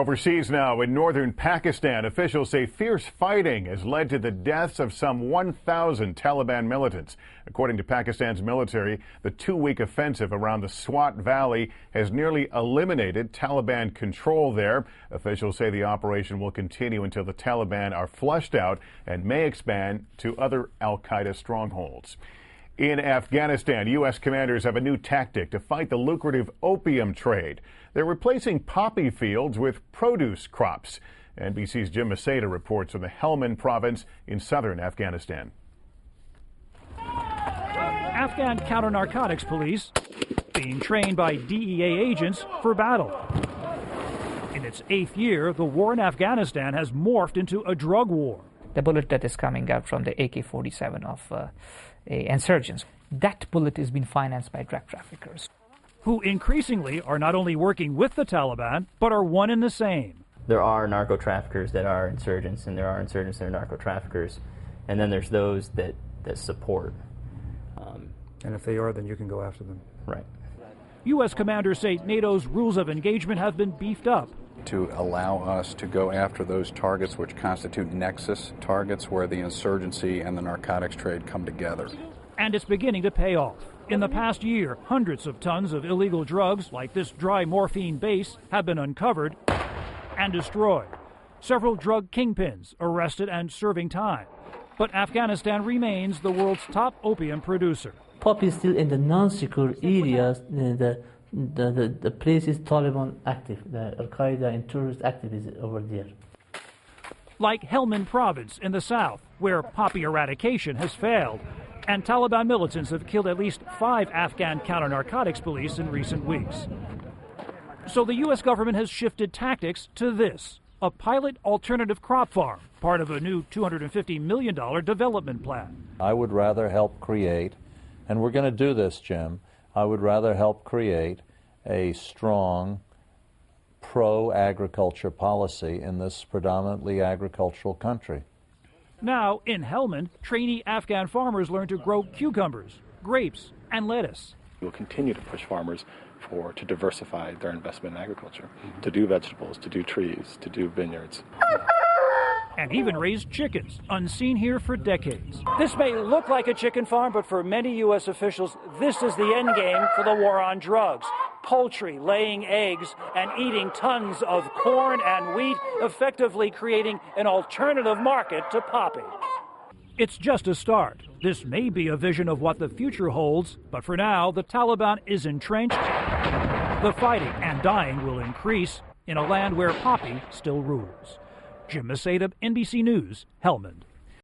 Overseas now, in northern Pakistan, officials say fierce fighting has led to the deaths of some 1,000 Taliban militants. According to Pakistan's military, the two-week offensive around the Swat Valley has nearly eliminated Taliban control there. Officials say the operation will continue until the Taliban are flushed out and may expand to other al-Qaeda strongholds. In Afghanistan, U.S. commanders have a new tactic to fight the lucrative opium trade. They're replacing poppy fields with produce crops. NBC's Jim Maseda reports from the Helmand province in southern Afghanistan. Afghan counter-narcotics police being trained by DEA agents for battle. In its 8th year, the war in Afghanistan has morphed into a drug war. The bullet that is coming out from the AK-47 of insurgents, that bullet is being financed by drug traffickers, who increasingly are not only working with the Taliban, but are one and the same. There are narco-traffickers that are insurgents, and there are insurgents that are narco-traffickers, and then there's those that support. And if they are, then you can go after them. Right. U.S. commanders say NATO's rules of engagement have been beefed up to allow us to go after those targets which constitute nexus targets where the insurgency and the narcotics trade come together. And it's beginning to pay off. In the past year, hundreds of tons of illegal drugs, like this dry morphine base, have been uncovered and destroyed. Several drug kingpins arrested and serving time. But Afghanistan remains the world's top opium producer. Poppy is still in the non-secure areas, the places Taliban active, the Al-Qaeda and terrorist activities over there. Like Helmand province in the south, where poppy eradication has failed, and Taliban militants have killed at least 5 Afghan counter-narcotics police in recent weeks. So the U.S. government has shifted tactics to this, a pilot alternative crop farm, part of a new $250 million development plan. I would rather help create, and we're going to do this, Jim, I would rather help create a strong pro-agriculture policy in this predominantly agricultural country. Now, in Helmand, trainee Afghan farmers learn to grow cucumbers, grapes, and lettuce. We'll continue to push farmers to diversify their investment in agriculture, to do vegetables, to do trees, to do vineyards. And even raise chickens, unseen here for decades. This may look like a chicken farm, but for many U.S. officials, this is the end game for the war on drugs. Poultry laying eggs and eating tons of corn and wheat, effectively creating an alternative market to poppy. It's just a start. This may be a vision of what the future holds, but for now, the Taliban is entrenched. The fighting and dying will increase in a land where poppy still rules. Jim Maseda, NBC News, Helmand.